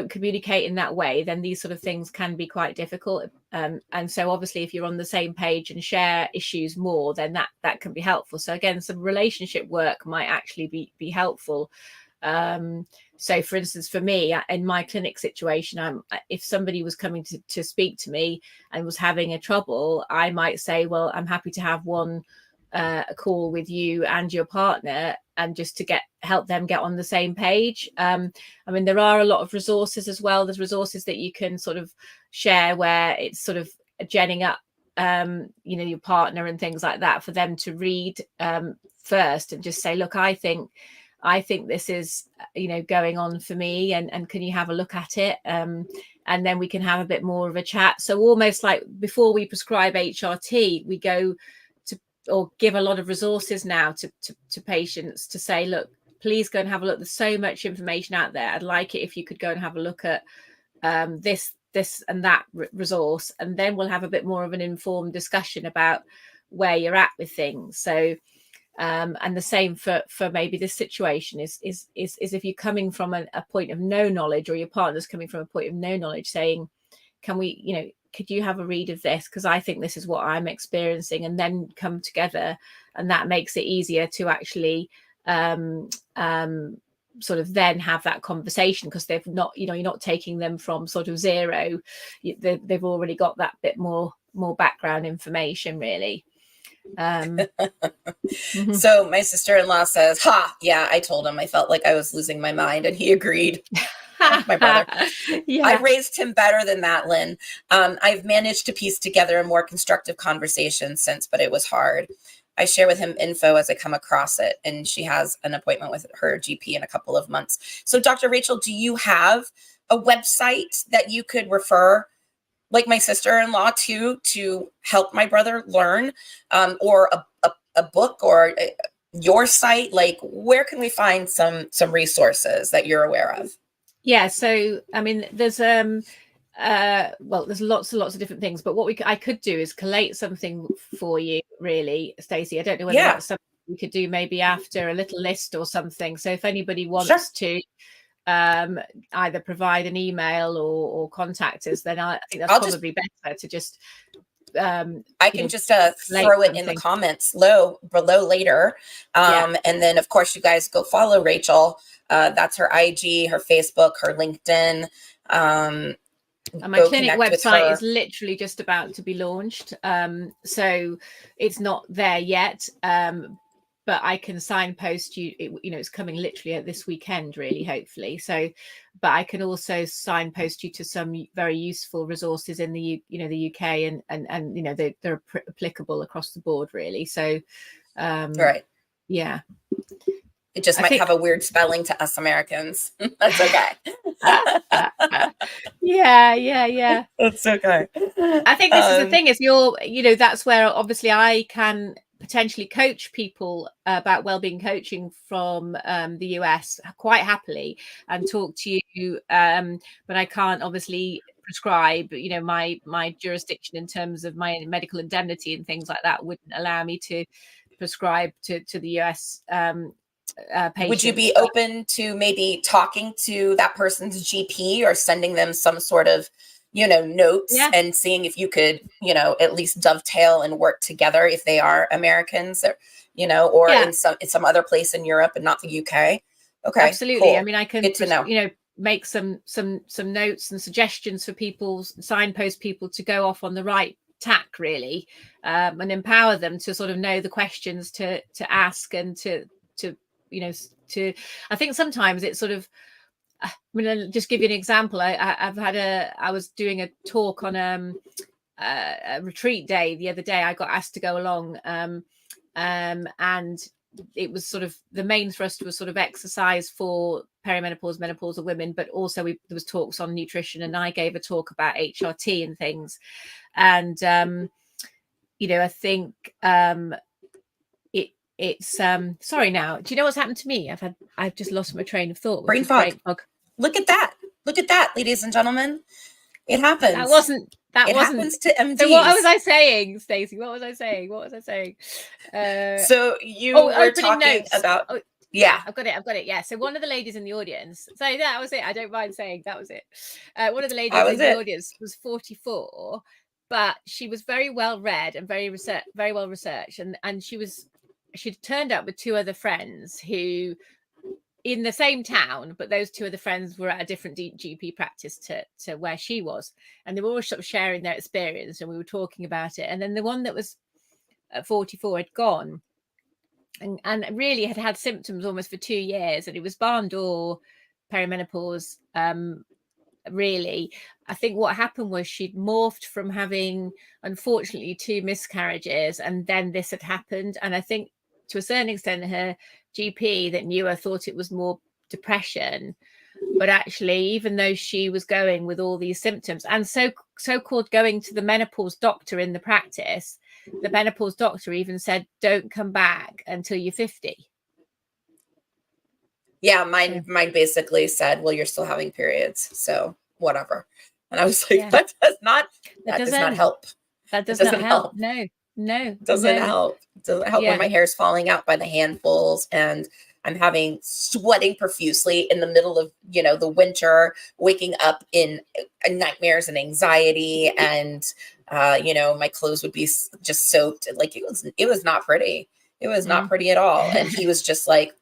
communicate in that way, then these sort of things can be quite difficult. And so obviously, if you're on the same page and share issues more, then that can be helpful. So again, some relationship work might actually be helpful. So for instance, for me, in my clinic situation, if somebody was coming to speak to me and was having a trouble, I might say, well, I'm happy to have a call with you and your partner, and just to help them get on the same page. I mean, there are a lot of resources as well. There's resources that you can sort of share where it's sort of genning up, your partner and things like that, for them to read first, and just say, look, I think this is, going on for me, and can you have a look at it? And then we can have a bit more of a chat. So almost like before we prescribe HRT, we go or give a lot of resources now to patients to say, look, please go and have a look. There's so much information out there. I'd like it if you could go and have a look at this and that resource, and then we'll have a bit more of an informed discussion about where you're at with things. So and the same for maybe this situation is if you're coming from a point of no knowledge, or your partner's coming from a point of no knowledge, saying, can we, could you have a read of this, because I think this is what I'm experiencing, and then come together, and that makes it easier to actually sort of then have that conversation, because they've not, you're not taking them from sort of zero. They've already got that bit more background information, really. So my sister-in-law says, yeah, I told him I felt like I was losing my mind, and he agreed. My brother. Yeah. I raised him better than that, Lynn. I've managed to piece together a more constructive conversation since, but it was hard. I share with him info as I come across it, and she has an appointment with her GP in a couple of months. So Dr. Rachel, do you have a website that you could refer like my sister-in-law to help my brother learn, or a book, or your site? Like, where can we find some resources that you're aware of? Yeah, so I mean, there's there's lots and lots of different things, but what I could do is collate something for you, really, Stacey. I don't know whether that's something we could do maybe after, a little list or something. So if anybody wants to either provide an email or contact us, then I think that's probably better to just I can just throw it in the comments below later. And then of course you guys go follow Rachel. That's her IG, her Facebook, her LinkedIn. And my go clinic connect with website her. is literally just about to be launched. So it's not there yet. But I can signpost you, it's coming literally at this weekend, really, hopefully. So, but I can also signpost you to some very useful resources in the UK, and they're applicable across the board, really. So, Right. yeah. It just might have a weird spelling to us Americans. That's okay. Yeah. That's okay. I think this is the thing, is that's where obviously I can potentially coach people about wellbeing coaching from the US quite happily, and talk to you, but I can't obviously prescribe. My jurisdiction in terms of my medical indemnity and things like that wouldn't allow me to prescribe to the US patients. Would you be open to maybe talking to that person's GP or sending them some sort of notes, and seeing if you could at least dovetail and work together if they are Americans, or in some other place in Europe and not the UK? Okay, absolutely. cool. I mean, I can Good to know. make some notes and suggestions for people, signpost people to go off on the right tack, really, and empower them to sort of know the questions to ask, and to I think sometimes it's sort of, I mean, I'll just give you an example. I was doing a talk on a retreat day the other day. I got asked to go along, and it was sort of, the main thrust was sort of exercise for perimenopause, menopausal women, but also there was talks on nutrition, and I gave a talk about HRT and things. And I think it's sorry, now, do you know what's happened to me? I've just lost my train of thought. Brain fog. Look at that, ladies and gentlemen. It happens. It happens to MDs. So what was I saying, Stacey? What was I saying? So you were talking notes about. Yeah, I've got it. Yeah. So one of the ladies in the audience. So that was it. I don't mind saying that was it. One of the ladies in the audience was 44, but she was very well read and very well researched, and she'd turned up with two other friends who, in the same town, but those two other friends were at a different GP practice to where she was, and they were all sort of sharing their experience, and we were talking about it. And then the one that was at 44 had gone and really had symptoms almost for 2 years, and it was barn door perimenopause. Really, I think what happened was she'd morphed from having, unfortunately, 2 miscarriages, and then this had happened. And I think to a certain extent her GP that knew her thought it was more depression, but actually, even though she was going with all these symptoms, and so-called going to the menopause doctor in the practice, the menopause doctor even said, don't come back until you're 50. Yeah, mine basically said, well, you're still having periods, so whatever. And I was like, that does not help. That doesn't help. No. Doesn't help. Doesn't help when my hair is falling out by the handfuls, and I'm having sweating profusely in the middle of, the winter, waking up in nightmares and anxiety, and my clothes would be just soaked. Like it was not pretty. It was not pretty at all. And he was just like,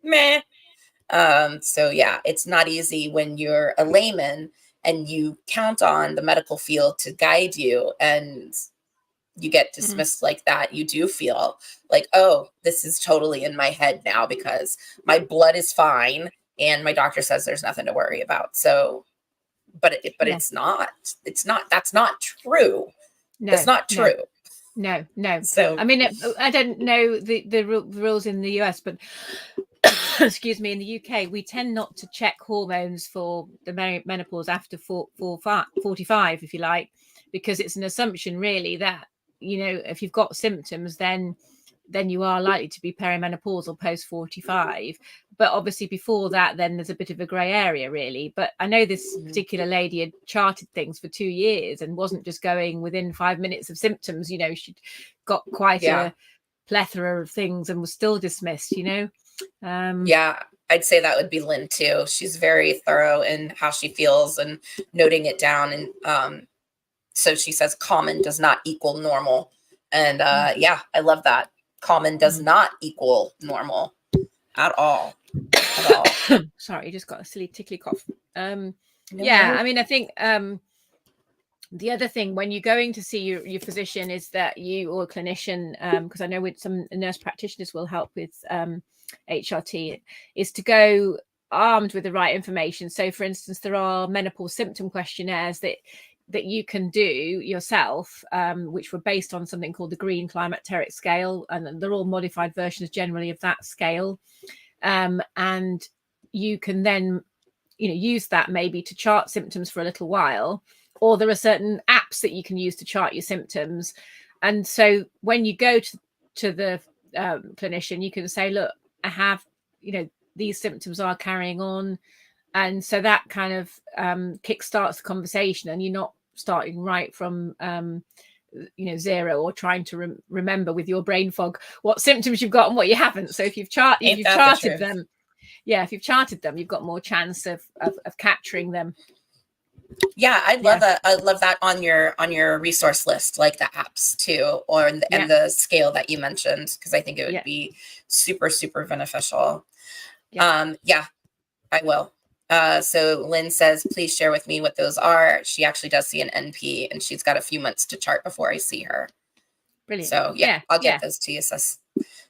meh. So yeah, it's not easy when you're a layman and you count on the medical field to guide you, and you get dismissed like that. You do feel like, oh, this is totally in my head now because my blood is fine and my doctor says there's nothing to worry about. So, but it's not. That's not true. No, it's not true. No. So I mean, I don't know the rules in the US, but excuse me, in the UK, we tend not to check hormones for the menopause after 45, if you like, because it's an assumption really that, if you've got symptoms, then you are likely to be perimenopausal post 45. But obviously before that, then there's a bit of a grey area, really. But I know this particular lady had charted things for 2 years and wasn't just going within 5 minutes of symptoms. She'd got quite a plethora of things and was still dismissed, Yeah, I'd say that would be Lynn too. She's very thorough in how she feels and noting it down. And so she says common does not equal normal. And yeah, I love that. Common does not equal normal at all. Sorry, just got a silly tickly cough. Yeah, I mean, I think The other thing when you're going to see your physician is that you, or clinician, because I know with some nurse practitioners will help with HRT, is to go armed with the right information. So for instance, there are menopause symptom questionnaires that you can do yourself, which were based on something called the Green Climacteric Scale, and they're all modified versions generally of that scale. And you can then, use that maybe to chart symptoms for a little while, or there are certain apps that you can use to chart your symptoms. And so when you go to the clinician, you can say, look, I have, these symptoms are carrying on. And so that kind of kickstarts the conversation, and you're not starting right from zero, or trying to remember with your brain fog what symptoms you've got and what you haven't. So if you've charted them, if you've charted them, you've got more chance of capturing them. Yeah, I love that. I love that on your resource list, like the apps too, and the scale that you mentioned, because I think it would be super, super beneficial. I will. So Lynn says, please share with me what those are. She actually does see an NP, and she's got a few months to chart before I see her. Brilliant. So I'll get those to you, sis.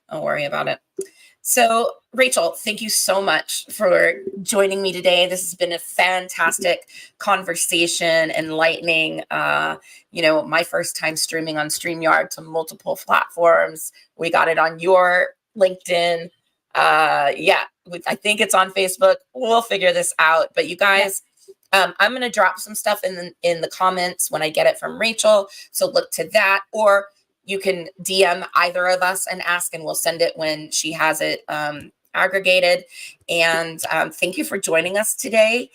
Don't worry about it. So Rachel, thank you so much for joining me today. This has been a fantastic conversation, enlightening. My first time streaming on StreamYard to multiple platforms. We got it on your LinkedIn. I think it's on Facebook. We'll figure this out. But you guys, I'm going to drop some stuff in the comments when I get it from Rachel. So look to that, or you can DM either of us and ask, and we'll send it when she has it aggregated. And thank you for joining us today.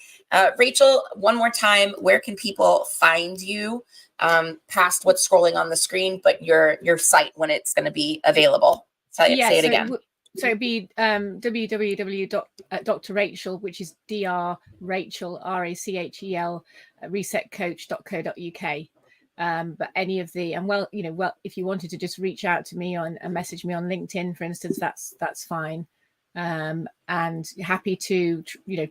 Rachel, one more time, where can people find you past what's scrolling on the screen, but your site when it's going to be available? Say it again. So it'd be www.drrachel, which is Dr. Rachel, RACHEL, resetcoach.co.uk. But any of the, if you wanted to just reach out to me and message me on LinkedIn, for instance, that's fine. And happy to,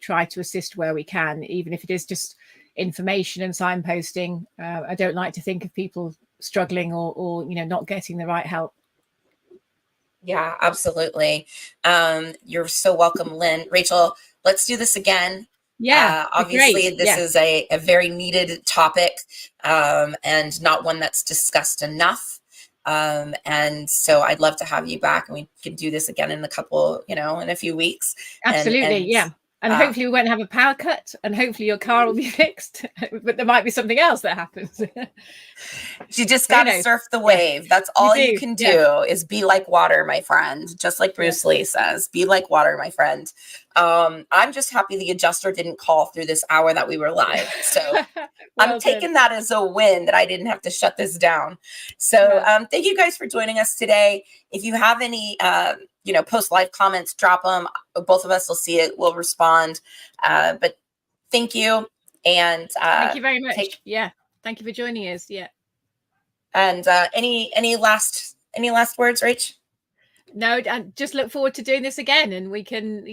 try to assist where we can, even if it is just information and signposting. I don't like to think of people struggling or not getting the right help. Yeah, absolutely. You're so welcome, Lynn. Rachel, let's do this again. Yeah, obviously this is a very needed topic, and not one that's discussed enough. And so I'd love to have you back, and we can do this again in a few weeks. Absolutely. And hopefully we won't have a power cut, and hopefully your car will be fixed, but there might be something else that happens. You just got to surf the wave. That's all you can do is be like water, my friend. Just like Bruce Lee says, be like water, my friend. I'm just happy the adjuster didn't call through this hour that we were live. So I'm taking that as a win that I didn't have to shut this down. So thank you guys for joining us today. If you have any, post live comments, drop them. Both of us will see it. We'll respond. But thank you. And thank you very much. Thank you for joining us. And any last words, Rach? No, I just look forward to doing this again, and we can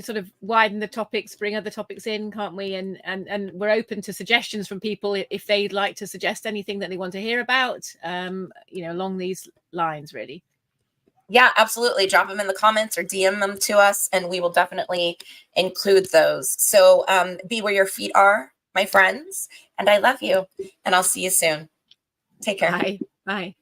sort of widen the topics, bring other topics in, can't we? And we're open to suggestions from people if they'd like to suggest anything that they want to hear about, along these lines, really. Yeah, absolutely. Drop them in the comments or DM them to us, and we will definitely include those. So be where your feet are, my friends, and I love you, and I'll see you soon. Take care. Bye.